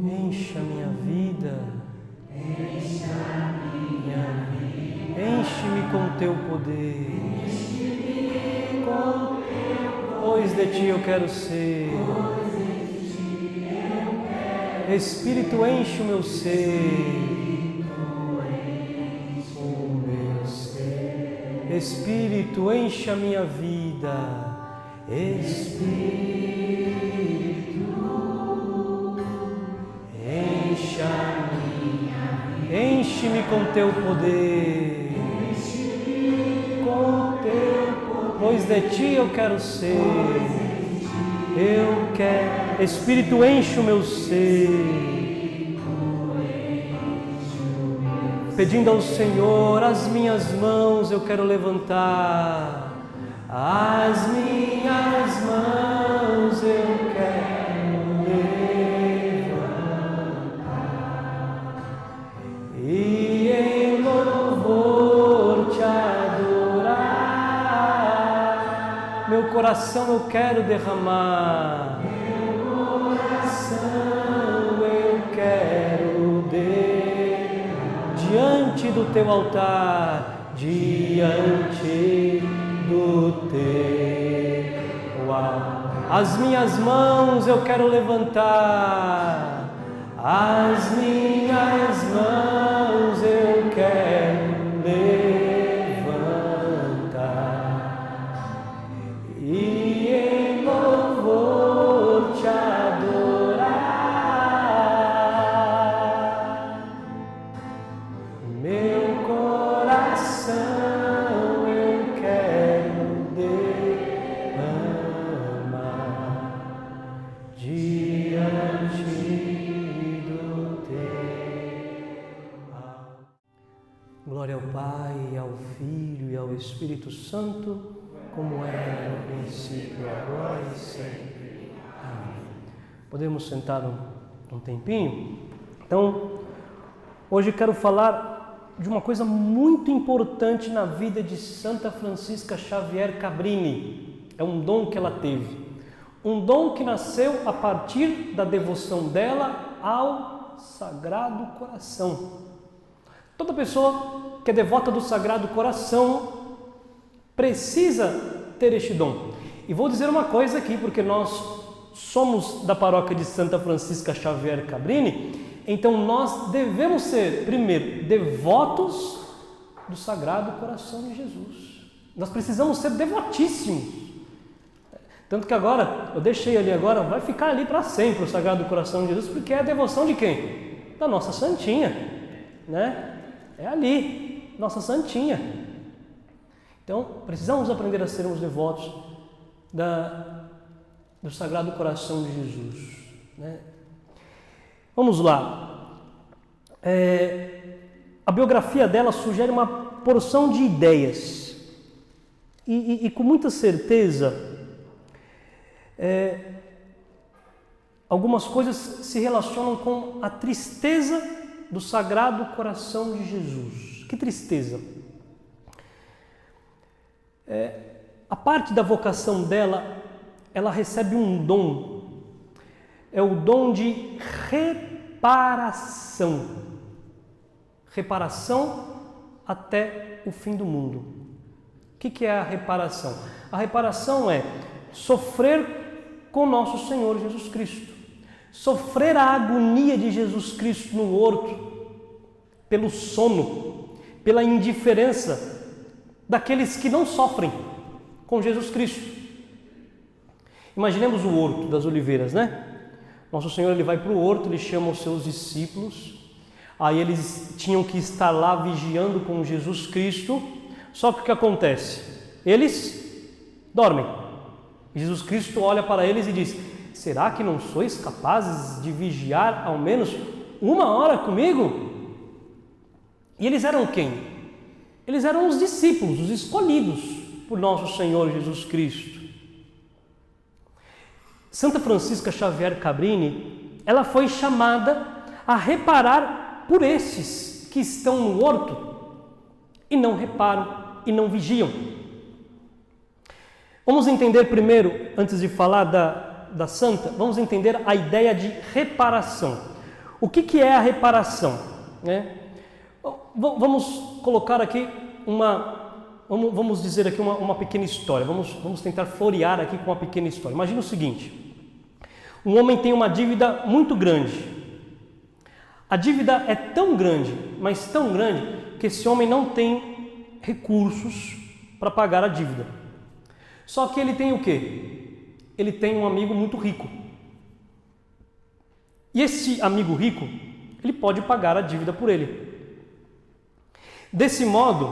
Encha minha vida, enche-me com teu poder, pois de ti eu quero ser. Espírito, enche o meu ser, Espírito, enche a minha vida, Espírito, enche a minha vida, enche-me com teu poder, pois de ti eu quero ser, eu quero, Espírito, enche o meu ser. Pedindo ao Senhor, as minhas mãos eu quero levantar, as minhas mãos eu quero levantar e em louvor te adorar. Meu coração eu quero derramar, meu coração eu quero derramar diante do teu altar, diante do teu altar. As minhas mãos eu quero levantar, as minhas mãos eu quero levantar e em louvor te adorar. Meu coração eu quero derramar diante do teu altar. Glória ao Pai, ao Filho e ao Espírito Santo, como era no princípio, agora e sempre. Amém. Podemos sentar um tempinho? Então, hoje quero falar de uma coisa muito importante na vida de Santa Francisca Xavier Cabrini. É um dom que ela teve. Um dom que nasceu a partir da devoção dela ao Sagrado Coração. Toda pessoa que é devota do Sagrado Coração precisa ter este dom. E vou dizer uma coisa aqui, porque nós somos da paróquia de Santa Francisca Xavier Cabrini. Então nós devemos ser, primeiro, devotos do Sagrado Coração de Jesus. Nós precisamos ser devotíssimos. Tanto que agora, eu deixei ali agora, vai ficar ali para sempre o Sagrado Coração de Jesus, porque é a devoção de quem? Da nossa Santinha, né? É ali, nossa Santinha. Então, precisamos aprender a sermos devotos do Sagrado Coração de Jesus, né? Vamos lá. A biografia dela sugere uma porção de ideias e com muita certeza algumas coisas se relacionam com a tristeza do Sagrado Coração de Jesus. Que tristeza! A parte da vocação dela, ela recebe um dom. É o dom de reparação. Reparação até o fim do mundo. O que é a reparação? A reparação é sofrer com nosso Senhor Jesus Cristo. Sofrer a agonia de Jesus Cristo no horto, pelo sono, pela indiferença daqueles que não sofrem com Jesus Cristo. Imaginemos o horto das oliveiras, né? Nosso Senhor, ele vai para o horto, ele chama os seus discípulos, aí eles tinham que estar lá vigiando com Jesus Cristo, só que o que acontece? Eles dormem. Jesus Cristo olha para eles e diz: será que não sois capazes de vigiar ao menos 1 hora comigo? E eles eram quem? Eles eram os discípulos, os escolhidos por nosso Senhor Jesus Cristo. Santa Francisca Xavier Cabrini, ela foi chamada a reparar por esses que estão no horto e não reparam e não vigiam. Vamos entender primeiro, antes de falar da Santa, vamos entender a ideia de reparação. O que é a reparação? Vamos colocar aqui vamos dizer aqui uma pequena história, vamos tentar florear aqui com uma pequena história. Imagina o seguinte, um homem tem uma dívida muito grande. A dívida é tão grande, mas tão grande, que esse homem não tem recursos para pagar a dívida. Só que ele tem o quê? Ele tem um amigo muito rico. E esse amigo rico, ele pode pagar a dívida por ele. Desse modo,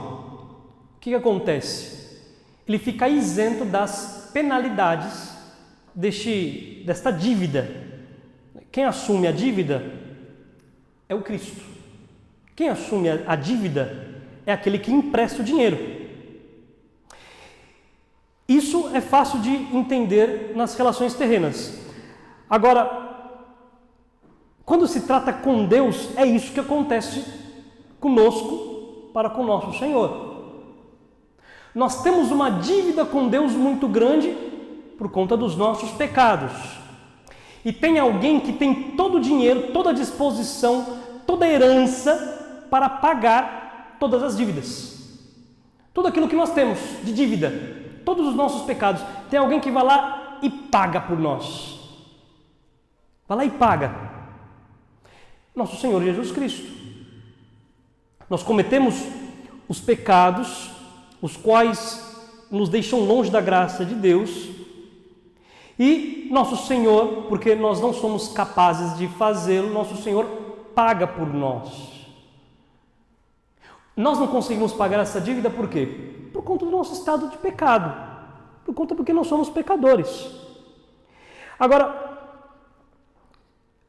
o que acontece? Ele fica isento das penalidades desta dívida. Quem assume a dívida é o Cristo. Quem assume a dívida é aquele que empresta o dinheiro. Isso é fácil de entender nas relações terrenas. Agora, quando se trata com Deus, é isso que acontece conosco para com nosso Senhor. Nós temos uma dívida com Deus muito grande por conta dos nossos pecados. E tem alguém que tem todo o dinheiro, toda a disposição, toda a herança para pagar todas as dívidas. Tudo aquilo que nós temos de dívida, todos os nossos pecados. Tem alguém que vai lá e paga por nós. Vai lá e paga. Nosso Senhor Jesus Cristo. Nós cometemos os pecados, os quais nos deixam longe da graça de Deus, e nosso Senhor, porque nós não somos capazes de fazê-lo, nosso Senhor paga por nós. Nós não conseguimos pagar essa dívida por quê? Por conta do nosso estado de pecado, porque nós somos pecadores. Agora,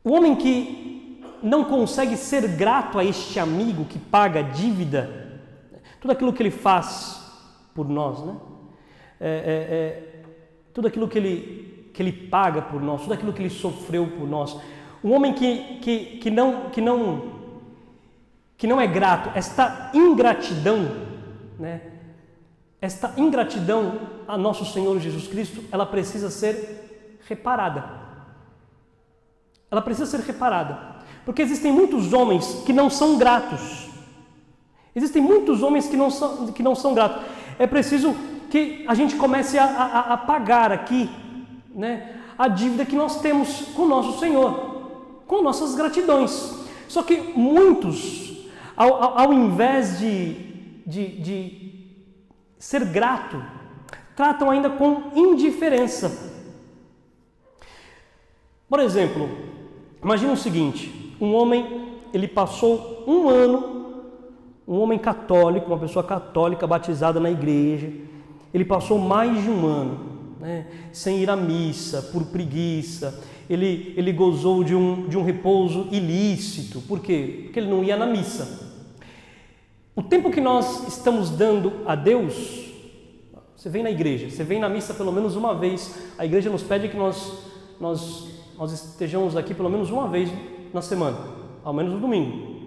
o homem que não consegue ser grato a este amigo que paga a dívida, tudo aquilo que ele faz por nós, tudo aquilo que ele paga por nós, tudo aquilo que ele sofreu por nós. Um homem que não é grato, esta ingratidão a nosso Senhor Jesus Cristo, ela precisa ser reparada. Ela precisa ser reparada. Porque existem muitos homens que não são gratos. Existem muitos homens que não são gratos. É preciso que a gente comece a pagar aqui, a dívida que nós temos com o nosso Senhor, com nossas gratidões. Só que muitos, ao invés de ser grato, tratam ainda com indiferença. Por exemplo, imagina o seguinte: um homem, ele passou um ano, um homem católico, uma pessoa católica batizada na igreja, ele passou mais de um ano, sem ir à missa, por preguiça, ele gozou de um repouso ilícito. Por quê? Porque ele não ia na missa. O tempo que nós estamos dando a Deus, você vem na igreja, você vem na missa pelo menos uma vez, a igreja nos pede que nós estejamos aqui pelo menos uma vez na semana, ao menos no domingo.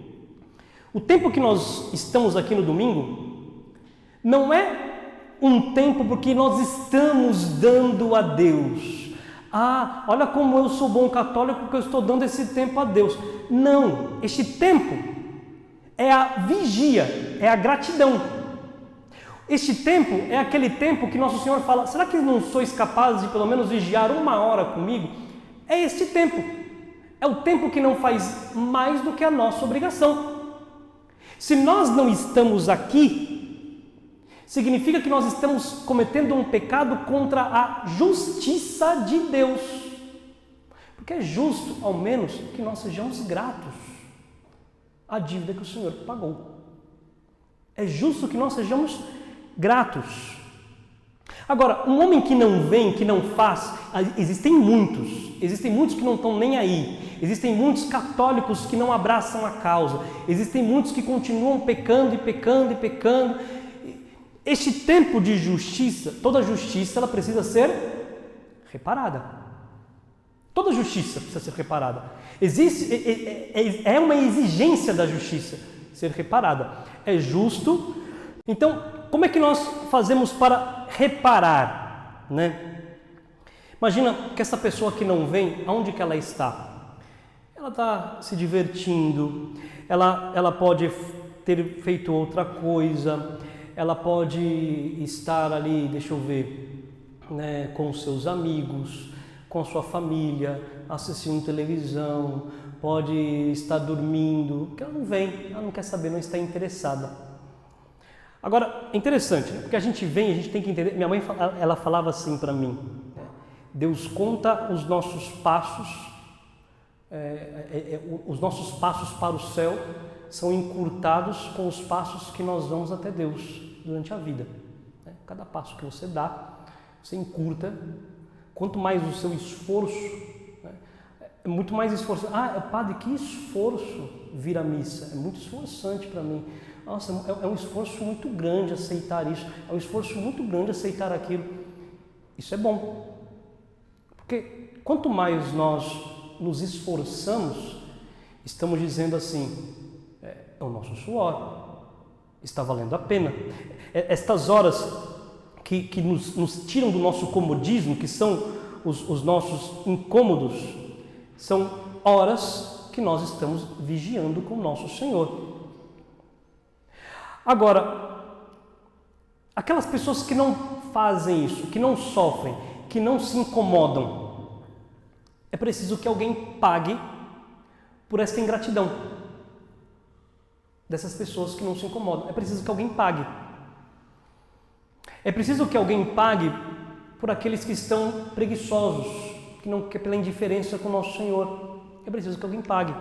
O tempo que nós estamos aqui no domingo não é um tempo porque nós estamos dando a Deus. Ah, olha como eu sou bom católico que eu estou dando esse tempo a Deus. Não, este tempo é a vigia, é a gratidão. Este tempo é aquele tempo que Nosso Senhor fala: será que não sois capazes de pelo menos vigiar 1 hora comigo? É este tempo. É o tempo que não faz mais do que a nossa obrigação. Se nós não estamos aqui, significa que nós estamos cometendo um pecado contra a justiça de Deus. Porque é justo, ao menos, que nós sejamos gratos à dívida que o Senhor pagou. É justo que nós sejamos gratos. Agora, um homem que não vem, que não faz, existem muitos que não estão nem aí, existem muitos católicos que não abraçam a causa, existem muitos que continuam pecando e pecando e pecando. Este tempo de justiça, toda justiça, ela precisa ser reparada. Toda justiça precisa ser reparada. É uma exigência da justiça ser reparada. É justo. Então, como é que nós fazemos para reparar, Imagina que essa pessoa que não vem, aonde que ela está? Ela está se divertindo, ela pode ter feito outra coisa, ela pode estar ali, deixa eu ver, né, com seus amigos, com a sua família, assistindo televisão, pode estar dormindo, porque ela não vem, ela não quer saber, não está interessada. Agora, é interessante, né? Porque a gente vem, a gente tem que entender. Minha mãe, ela falava assim para mim: Deus conta os nossos passos, os nossos passos para o céu são encurtados com os passos que nós vamos até Deus durante a vida. Cada passo que você dá, você encurta. Quanto mais o seu esforço, é muito mais esforço. Padre, que esforço vir à missa, é muito esforçante para mim. Nossa, é um esforço muito grande aceitar isso, é um esforço muito grande aceitar aquilo. Isso é bom, porque quanto mais nós nos esforçamos, estamos dizendo assim, é o nosso suor, está valendo a pena. Estas horas que nos tiram do nosso comodismo, que são os nossos incômodos, são horas que nós estamos vigiando com o nosso Senhor. Agora, aquelas pessoas que não fazem isso, que não sofrem, que não se incomodam, é preciso que alguém pague por esta ingratidão dessas pessoas que não se incomodam. É preciso que alguém pague. É preciso que alguém pague por aqueles que estão preguiçosos, que pela indiferença com o nosso Senhor. É preciso que alguém pague.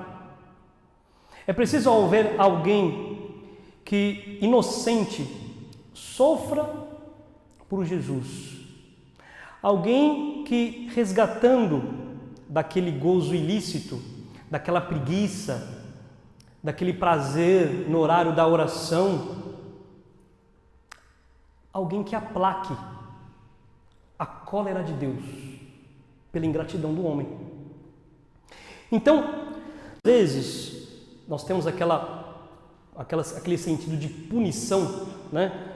É preciso haver alguém que, inocente, sofra por Jesus. Alguém que, resgatando daquele gozo ilícito, daquela preguiça, daquele prazer no horário da oração, alguém que aplaque a cólera de Deus pela ingratidão do homem. Então, às vezes, nós temos aquele sentido de punição, né?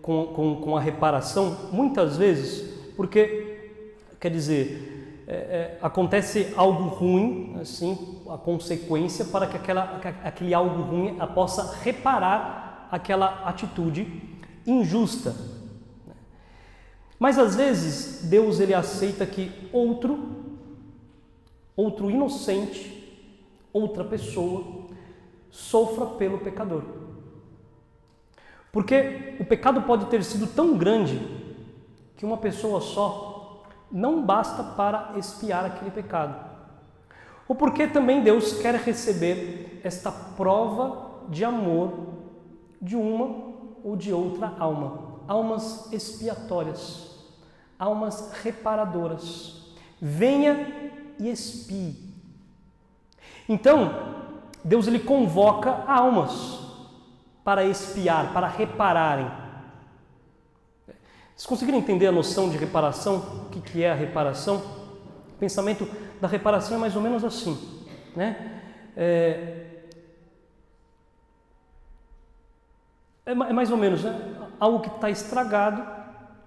Com a reparação, muitas vezes, porque, quer dizer, acontece algo ruim, assim, a consequência para que aquele algo ruim possa reparar aquela atitude injusta. Mas às vezes Deus ele aceita que outro inocente, outra pessoa sofra pelo pecador. Porque o pecado pode ter sido tão grande que uma pessoa só não basta para expiar aquele pecado. Ou porque também Deus quer receber esta prova de amor de uma ou de outra alma. Almas expiatórias, almas reparadoras. Venha e expie. Então, Deus ele convoca almas para expiar, para repararem. Vocês conseguiram entender a noção de reparação? O que é a reparação? O pensamento da reparação é mais ou menos assim, né? É mais ou menos, né? Algo que está estragado,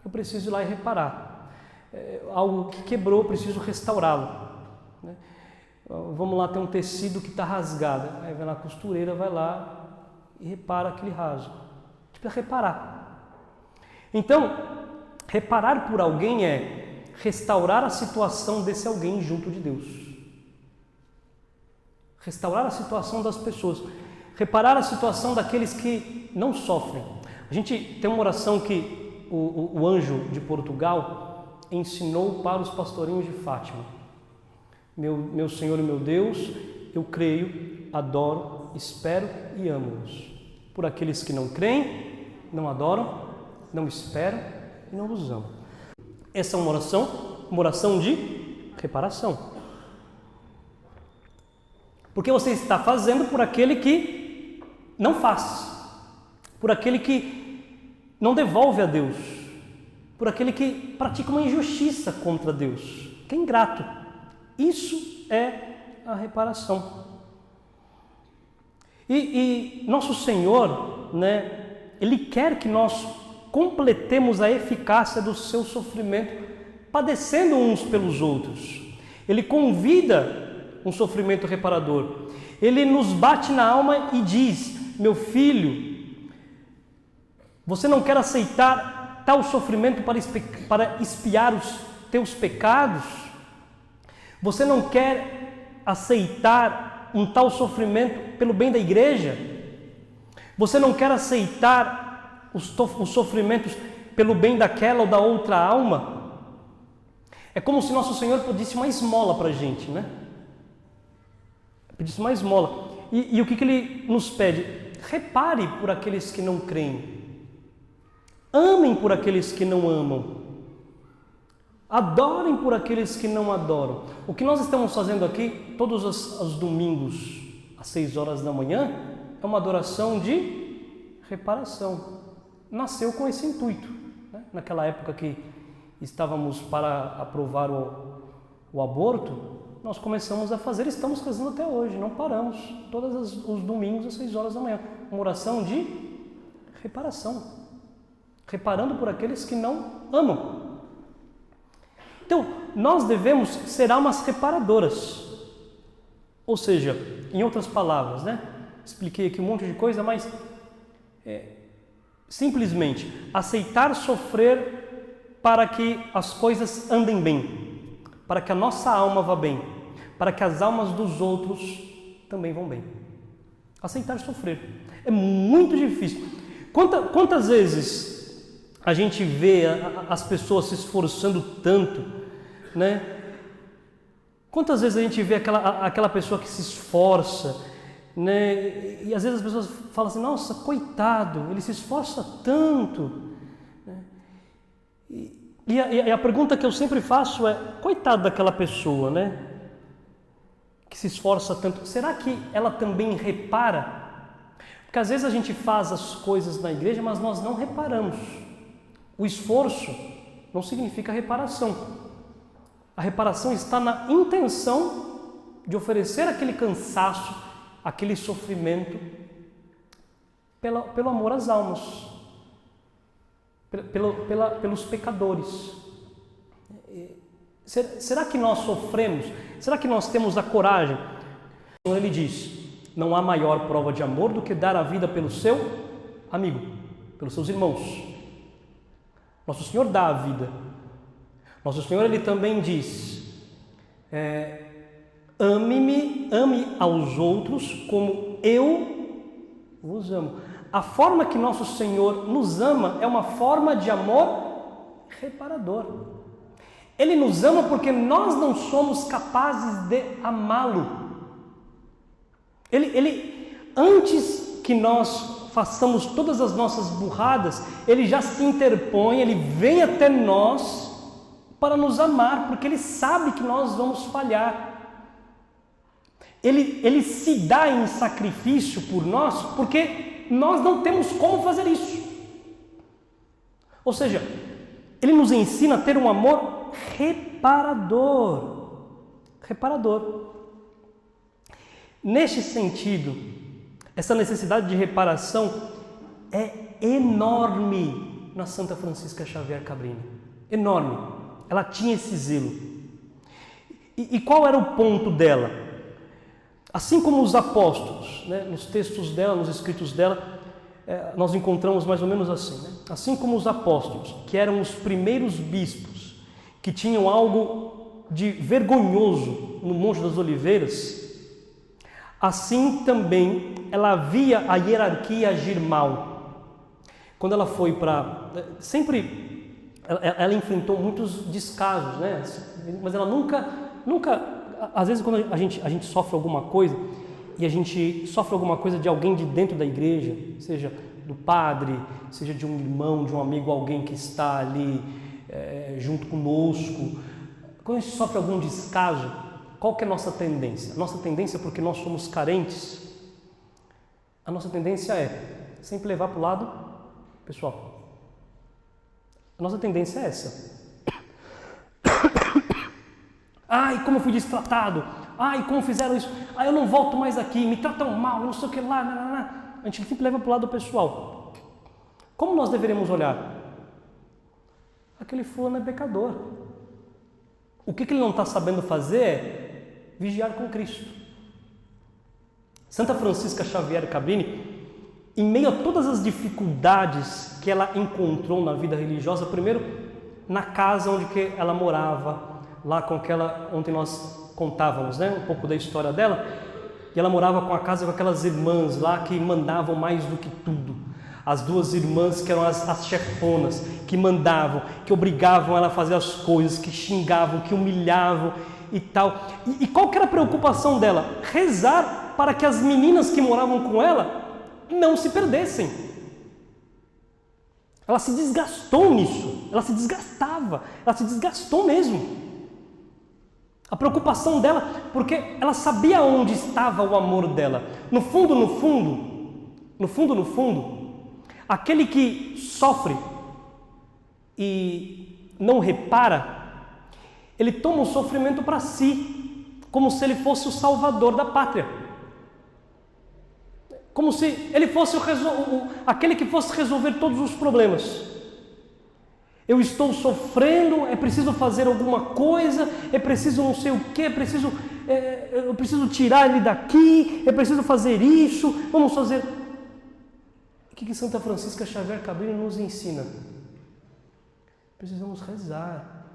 eu preciso ir lá e reparar. Algo que quebrou, eu preciso restaurá-lo, né? Vamos lá, tem um tecido que está rasgado. Aí vai na costureira, vai lá e repara aquele rasgo. A gente precisa reparar. Então, reparar por alguém é restaurar a situação desse alguém junto de Deus. Restaurar a situação das pessoas. Reparar a situação daqueles que não sofrem. A gente tem uma oração que o anjo de Portugal ensinou para os pastorinhos de Fátima. Meu Senhor e meu Deus, eu creio, adoro, espero e amo-os. Por aqueles que não creem, não adoram, não esperam e não os amam. Essa é uma oração de reparação. Porque você está fazendo por aquele que não faz, por aquele que não devolve a Deus, por aquele que pratica uma injustiça contra Deus, que é ingrato. Isso é a reparação. E nosso Senhor, né, Ele quer que nós completemos a eficácia do seu sofrimento padecendo uns pelos outros. Ele convida um sofrimento reparador. Ele nos bate na alma e diz: meu filho, você não quer aceitar tal sofrimento para expiar os teus pecados? Você não quer aceitar um tal sofrimento pelo bem da igreja? Você não quer aceitar os sofrimentos pelo bem daquela ou da outra alma? É como se nosso Senhor pedisse uma esmola para a gente, né? Pedisse uma esmola. E o que Ele nos pede? Repare por aqueles que não creem. Amem por aqueles que não amam. Adorem por aqueles que não adoram. O que nós estamos fazendo aqui, todos os domingos, às 6 horas da manhã, é uma adoração de reparação. Nasceu com esse intuito, né? Naquela época que estávamos para aprovar o aborto, nós começamos a fazer, estamos fazendo até hoje, não paramos, todos os domingos às 6 horas da manhã. Uma oração de reparação. Reparando por aqueles que não amam. Então, nós devemos ser almas reparadoras. Ou seja, em outras palavras, né? Expliquei aqui um monte de coisa, mas simplesmente aceitar sofrer para que as coisas andem bem, para que a nossa alma vá bem, para que as almas dos outros também vão bem. Aceitar sofrer. É muito difícil. Quantas vezes a gente vê as pessoas se esforçando tanto, né? Quantas vezes a gente vê aquela pessoa que se esforça, né? E às vezes as pessoas falam assim: nossa, coitado, ele se esforça tanto, né? E a pergunta que eu sempre faço é: coitado daquela pessoa, né? Que se esforça tanto, será que ela também repara? Porque às vezes a gente faz as coisas na igreja, mas nós não reparamos. O esforço não significa reparação. A reparação está na intenção de oferecer aquele cansaço, aquele sofrimento pelo amor às almas, pelos pecadores. Será que nós sofremos? Será que nós temos a coragem? Ele diz: não há maior prova de amor do que dar a vida pelo seu amigo, pelos seus irmãos. Nosso Senhor dá a vida. Nosso Senhor, Ele também diz: ame aos outros como eu vos amo. A forma que nosso Senhor nos ama é uma forma de amor reparador. Ele nos ama porque nós não somos capazes de amá-lo. Ele, antes que nós façamos todas as nossas burradas, Ele já se interpõe, Ele vem até nós para nos amar, porque Ele sabe que nós vamos falhar. Ele se dá em sacrifício por nós, porque nós não temos como fazer isso. Ou seja, Ele nos ensina a ter um amor reparador. Reparador. Neste sentido, essa necessidade de reparação é enorme na Santa Francisca Xavier Cabrini. Enorme. Ela tinha esse zelo. E qual era o ponto dela? Assim como os apóstolos, né, nos textos dela, nos escritos dela, nós encontramos mais ou menos assim, né? Assim como os apóstolos, que eram os primeiros bispos, que tinham algo de vergonhoso no Monte das Oliveiras, assim também ela via a hierarquia agir mal. Quando ela foi para... Ela enfrentou muitos descasos, né? Mas ela nunca... Às vezes quando a gente sofre alguma coisa, e a gente sofre alguma coisa de alguém de dentro da igreja, seja do padre, seja de um irmão, de um amigo, alguém que está ali junto conosco, quando a gente sofre algum descaso, qual que é a nossa tendência? A nossa tendência, porque nós somos carentes, a nossa tendência é sempre levar para o lado pessoal. A nossa tendência é essa. Ai, como eu fui destratado. Ai, como fizeram isso. Ai, eu não volto mais aqui. Me tratam mal, não sei o que lá. A gente sempre leva para o lado pessoal. Como nós deveríamos olhar? Aquele fulano é pecador. O que ele não está sabendo fazer é vigiar com Cristo. Santa Francisca Xavier Cabrini, em meio a todas as dificuldades que ela encontrou na vida religiosa, primeiro na casa onde que ela morava, lá com aquela, ontem nós contávamos, né, um pouco da história dela, e ela morava com a casa com aquelas irmãs lá que mandavam mais do que tudo. As duas irmãs que eram as chefonas, que mandavam, que obrigavam ela a fazer as coisas, que xingavam, que humilhavam e tal. E qual que era a preocupação dela? Rezar para que as meninas que moravam com ela não se perdessem. Ela se desgastou nisso, ela se desgastava, ela se desgastou mesmo. A preocupação dela, porque ela sabia onde estava o amor dela. No fundo, aquele que sofre e não repara, ele toma o sofrimento para si, como se ele fosse o salvador da pátria. Como se ele fosse aquele que fosse resolver todos os problemas. Eu estou sofrendo, é preciso fazer alguma coisa, é preciso não sei o que, eu preciso tirar ele daqui, é preciso fazer isso, vamos fazer... O que Santa Francisca Xavier Cabrini nos ensina? Precisamos rezar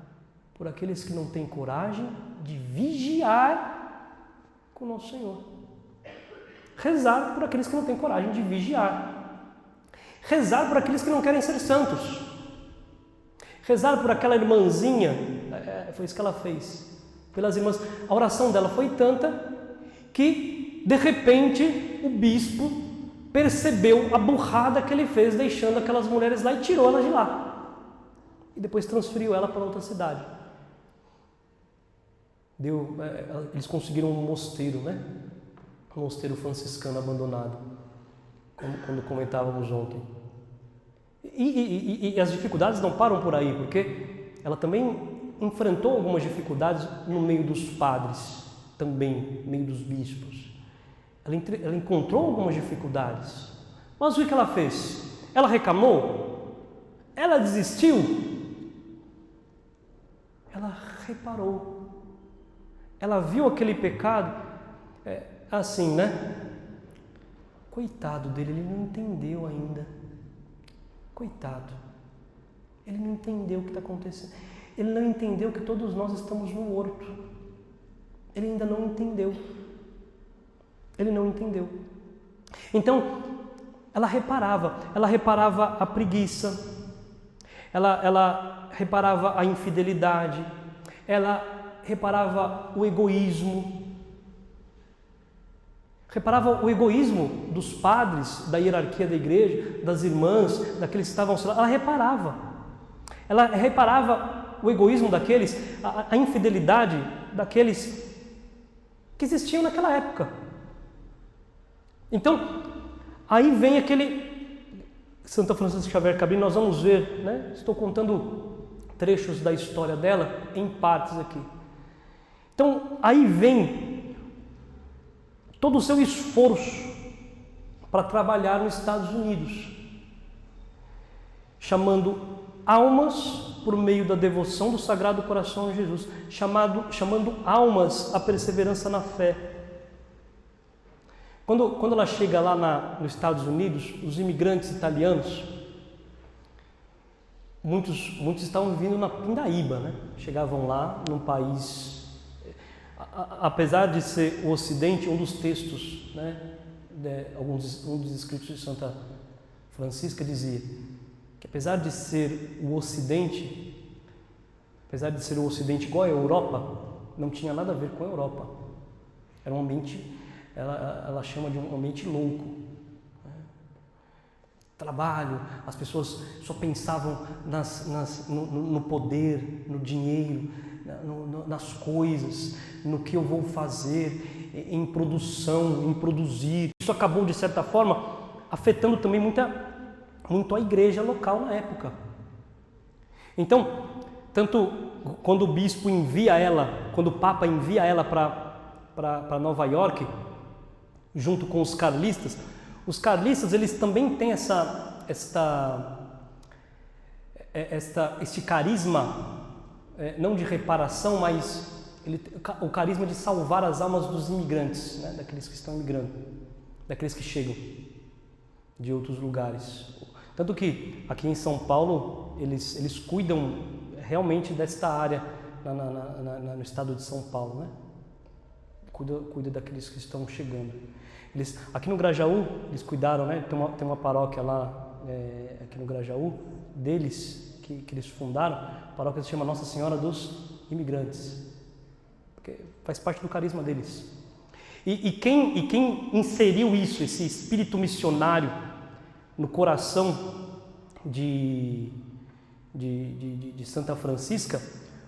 por aqueles que não têm coragem de vigiar com o nosso Senhor. Rezar por aqueles que não têm coragem de vigiar. Rezar por aqueles que não querem ser santos. Rezar por aquela irmãzinha, foi isso que ela fez, pelas irmãs. A oração dela foi tanta que, de repente, o bispo percebeu a burrada que ele fez deixando aquelas mulheres lá e tirou elas de lá. E depois transferiu ela para outra cidade. Eles conseguiram um mosteiro, né? Um mosteiro franciscano abandonado, quando comentávamos ontem. E as dificuldades não param por aí, porque ela também enfrentou algumas dificuldades no meio dos padres, também no meio dos bispos. Ela encontrou algumas dificuldades. Mas o que ela fez? Ela reclamou? Ela desistiu? Ela reparou. Ela viu aquele pecado, assim, né? Coitado dele, ele não entendeu ainda. Coitado, ele não entendeu o que está acontecendo. Ele não entendeu que todos nós estamos no horto. Ele ainda não entendeu. Ele não entendeu. Então, ela reparava a preguiça, ela reparava a infidelidade, ela reparava o egoísmo. Reparava o egoísmo dos padres, da hierarquia da igreja, das irmãs, daqueles que estavam... Ela reparava o egoísmo daqueles, a infidelidade daqueles que existiam naquela época. Então, aí vem aquele... Santa Francisca Xavier Cabrini, nós vamos ver, né? Estou contando trechos da história dela em partes aqui. Então, aí vem todo o seu esforço para trabalhar nos Estados Unidos, chamando almas por meio da devoção do Sagrado Coração de Jesus, chamando almas à perseverança na fé. Quando ela chega lá nos Estados Unidos, os imigrantes italianos, muitos estavam vindo na pindaíba, né? Chegavam lá num país... Apesar de ser o Ocidente, um dos textos, né, um dos escritos de Santa Francisca dizia que apesar de ser o Ocidente igual à Europa, não tinha nada a ver com a Europa. Era um ambiente, ela chama de um ambiente louco. Né? Trabalho, as pessoas só pensavam no poder, no dinheiro, nas coisas, no que eu vou fazer, em produção, em produzir. Isso acabou, de certa forma, afetando também muito a igreja local na época. Então, tanto quando o bispo envia ela, quando o Papa envia ela para Nova York, junto com os carlistas eles também têm este carisma não de reparação, mas o carisma de salvar as almas dos imigrantes, né? Daqueles que estão imigrando, daqueles que chegam de outros lugares. Tanto que aqui em São Paulo eles cuidam realmente desta área no estado de São Paulo, né? Cuida daqueles que estão chegando. Aqui no Grajaú eles cuidaram, né? Tem uma paróquia lá aqui no Grajaú deles que eles fundaram. A paróquia se chama Nossa Senhora dos Imigrantes, porque faz parte do carisma deles. E quem inseriu isso, esse espírito missionário no coração de Santa Francisca,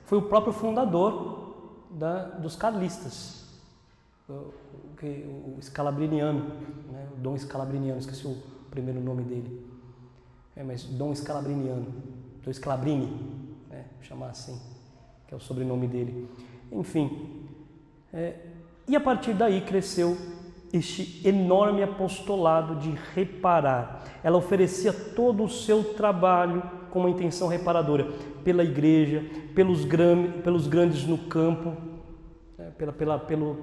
foi o próprio fundador dos carlistas, o Scalabriniano, né? O Dom Scalabriniano, esqueci o primeiro nome dele, mas Dom Scalabriniano, Dom Scalabrini, né? Chamar assim, que é o sobrenome dele. Enfim, e a partir daí cresceu este enorme apostolado de reparar. Ela oferecia todo o seu trabalho com uma intenção reparadora, pela igreja, pelos grandes no campo,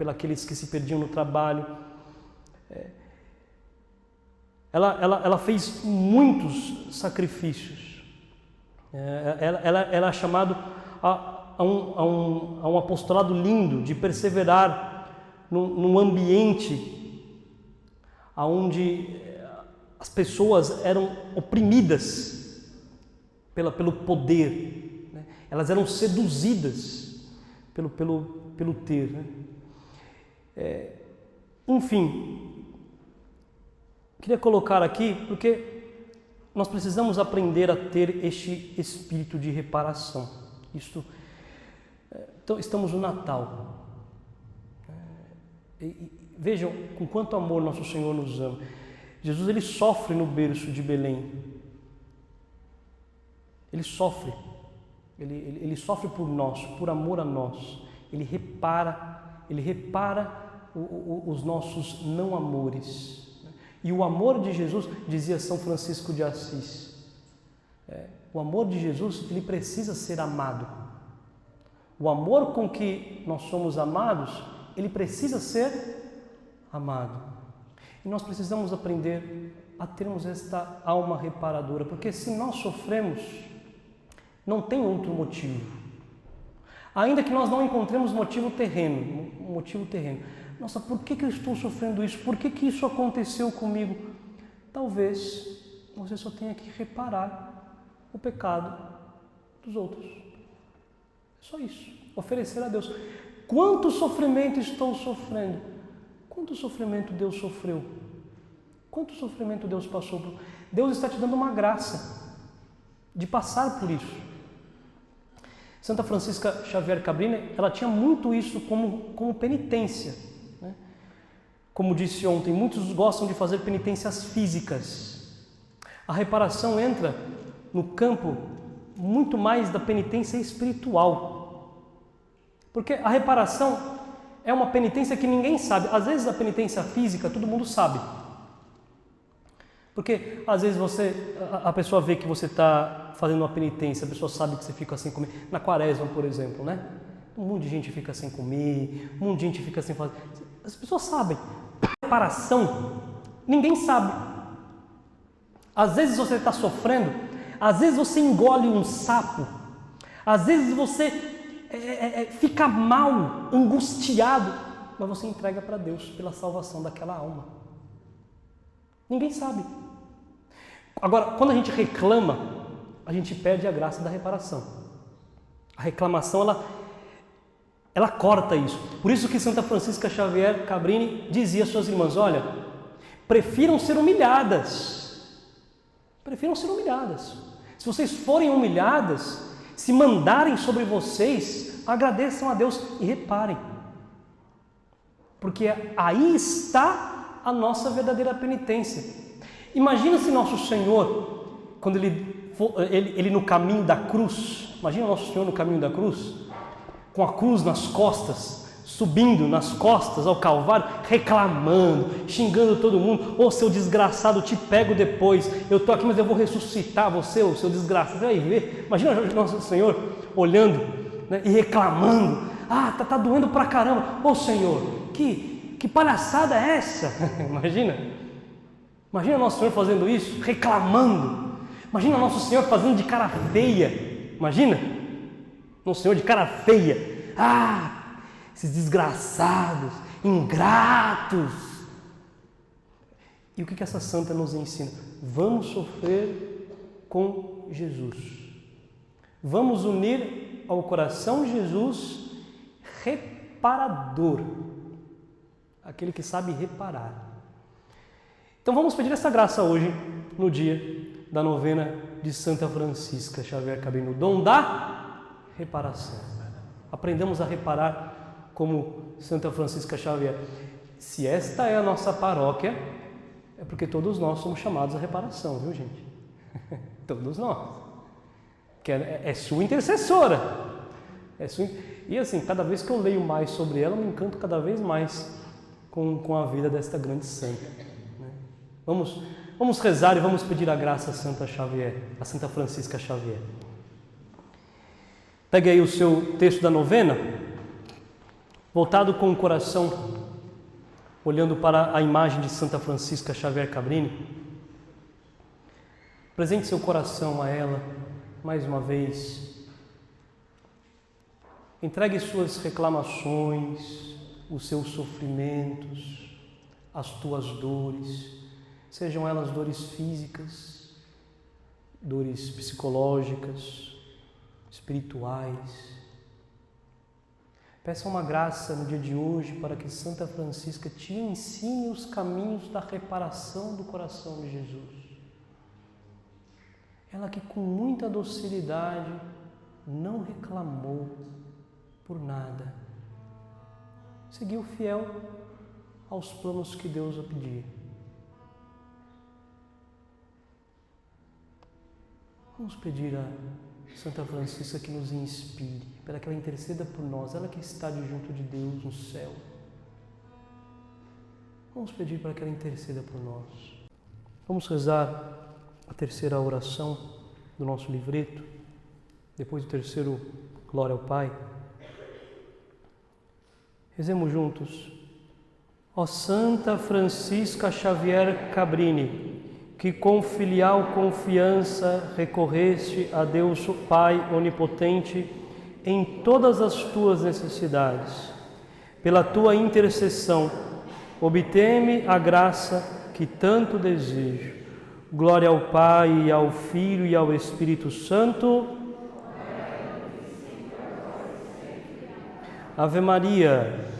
aqueles que se perdiam no trabalho. Ela fez muitos sacrifícios. Ela é chamado a um apostolado lindo de perseverar num ambiente onde as pessoas eram oprimidas pelo poder, né? Elas eram seduzidas pelo ter, né? Enfim, queria colocar aqui porque nós precisamos aprender a ter este espírito de reparação. Então, estamos no Natal. Vejam com quanto amor nosso Senhor nos ama. Jesus, ele sofre no berço de Belém. Ele sofre. Ele sofre por nós, por amor a nós. Ele repara os nossos não amores. E o amor de Jesus, dizia São Francisco de Assis, o amor de Jesus, ele precisa ser amado. O amor com que nós somos amados, ele precisa ser amado. E nós precisamos aprender a termos esta alma reparadora, porque se nós sofremos, não tem outro motivo. Ainda que nós não encontremos motivo terreno. Nossa, por que eu estou sofrendo isso? Por que isso aconteceu comigo? Talvez você só tenha que reparar o pecado dos outros. É só isso. Oferecer a Deus. Quanto sofrimento estou sofrendo? Quanto sofrimento Deus sofreu? Quanto sofrimento Deus passou por... Deus está te dando uma graça de passar por isso. Santa Francisca Xavier Cabrini, ela tinha muito isso como penitência, né? Como disse ontem, muitos gostam de fazer penitências físicas. A reparação entra no campo muito mais da penitência espiritual. Porque a reparação é uma penitência que ninguém sabe. Às vezes a penitência física todo mundo sabe. Porque às vezes a pessoa vê que você está fazendo uma penitência, a pessoa sabe que você fica sem comer. Na quaresma, por exemplo, né? Um monte de gente fica sem comer, um monte de gente fica sem fazer. As pessoas sabem. A reparação, ninguém sabe. Às vezes você está sofrendo, às vezes você engole um sapo, às vezes você fica mal, angustiado, mas você entrega para Deus pela salvação daquela alma. Ninguém sabe. Agora, quando a gente reclama, a gente perde a graça da reparação. A reclamação, ela corta isso. Por isso que Santa Francisca Xavier Cabrini dizia às suas irmãs, olha, prefiram ser humilhadas. Prefiram ser humilhadas. Se vocês forem humilhadas, se mandarem sobre vocês, agradeçam a Deus e reparem. Porque aí está a nossa verdadeira penitência. Imagina se nosso Senhor, quando ele no caminho da cruz, imagina nosso Senhor no caminho da cruz, com a cruz nas costas, subindo nas costas ao Calvário, reclamando, xingando todo mundo, ô seu desgraçado, te pego depois, eu estou aqui, mas eu vou ressuscitar você, ô seu desgraçado, vai ver. Imagina nosso Senhor olhando né, e reclamando. Tá doendo pra caramba. Ô Senhor, que palhaçada é essa? Imagina Nosso Senhor fazendo isso, reclamando. Imagina Nosso Senhor fazendo de cara feia. Imagina Nosso Senhor de cara feia. Esses desgraçados, ingratos. E o que essa santa nos ensina? Vamos sofrer com Jesus. Vamos unir ao coração de Jesus reparador, aquele que sabe reparar. Então vamos pedir essa graça hoje, no dia da novena de Santa Francisca Xavier Cabrini, o dom da reparação. Aprendamos a reparar como Santa Francisca Xavier. Se esta é a nossa paróquia, é porque todos nós somos chamados à reparação, viu, gente? Todos nós. Que é sua intercessora. E assim, cada vez que eu leio mais sobre ela, eu me encanto cada vez mais com a vida desta grande santa. Né? Vamos rezar e vamos pedir a graça a Santa Xavier, a Santa Francisca Xavier. Pegue aí o seu texto da novena, voltado com o coração, olhando para a imagem de Santa Francisca Xavier Cabrini. Presente seu coração a ela, mais uma vez. Entregue suas reclamações, os seus sofrimentos, as tuas dores, sejam elas dores físicas, dores psicológicas, espirituais. Peça uma graça no dia de hoje para que Santa Francisca te ensine os caminhos da reparação do coração de Jesus. Ela que com muita docilidade não reclamou por nada. Seguiu fiel aos planos que Deus a pedia. Vamos pedir a Santa Francisca que nos inspire, para que ela interceda por nós, ela que está junto de Deus no céu. Vamos pedir para que ela interceda por nós. Vamos rezar a terceira oração do nosso livreto, depois do terceiro Glória ao Pai. Rezemos juntos. Ó Santa Francisca Xavier Cabrini, que com filial confiança recorreste a Deus o Pai Onipotente em todas as tuas necessidades. Pela tua intercessão, obtém-me a graça que tanto desejo. Glória ao Pai, e ao Filho e ao Espírito Santo. Ave Maria.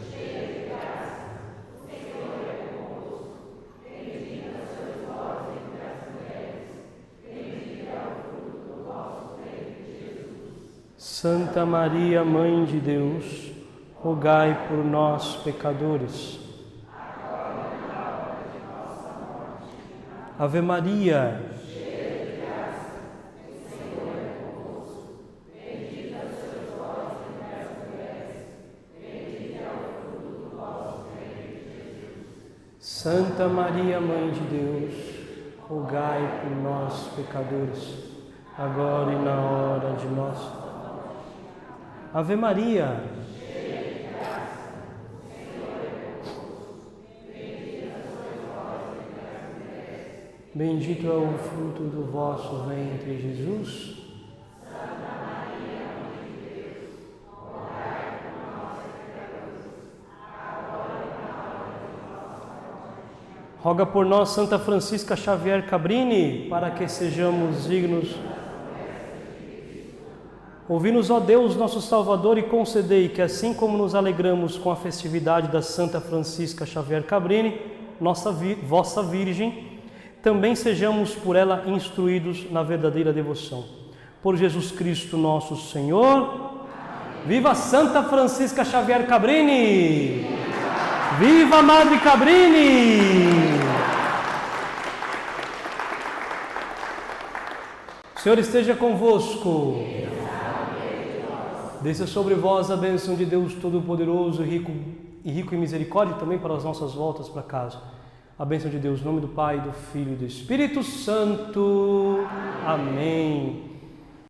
Santa Maria, Mãe de Deus, rogai por nós, pecadores. Ave Maria, cheia de graça, o Senhor é convosco. Bendita sois vós entre as mulheres, bendito é o fruto do vosso ventre, Jesus. Santa Maria, Mãe de Deus, rogai por nós, pecadores, agora e na hora de nossa morte. Ave Maria, bendito é o fruto do vosso ventre, Jesus. Santa Maria, Mãe de Deus, rogai por nós, pecadores, agora e na hora de nossa morte. Roga por nós, Santa Francisca Xavier Cabrini, para que sejamos dignos. Ouvi-nos, ó Deus, nosso Salvador, e concedei que, assim como nos alegramos com a festividade da Santa Francisca Xavier Cabrini, vossa Virgem, também sejamos por ela instruídos na verdadeira devoção. Por Jesus Cristo nosso Senhor. Amém. Viva Santa Francisca Xavier Cabrini! Viva Madre Cabrini! O Senhor esteja convosco. Desça sobre vós a bênção de Deus Todo-Poderoso e rico em misericórdia, também para as nossas voltas para casa. A bênção de Deus, em nome do Pai, do Filho e do Espírito Santo. Amém.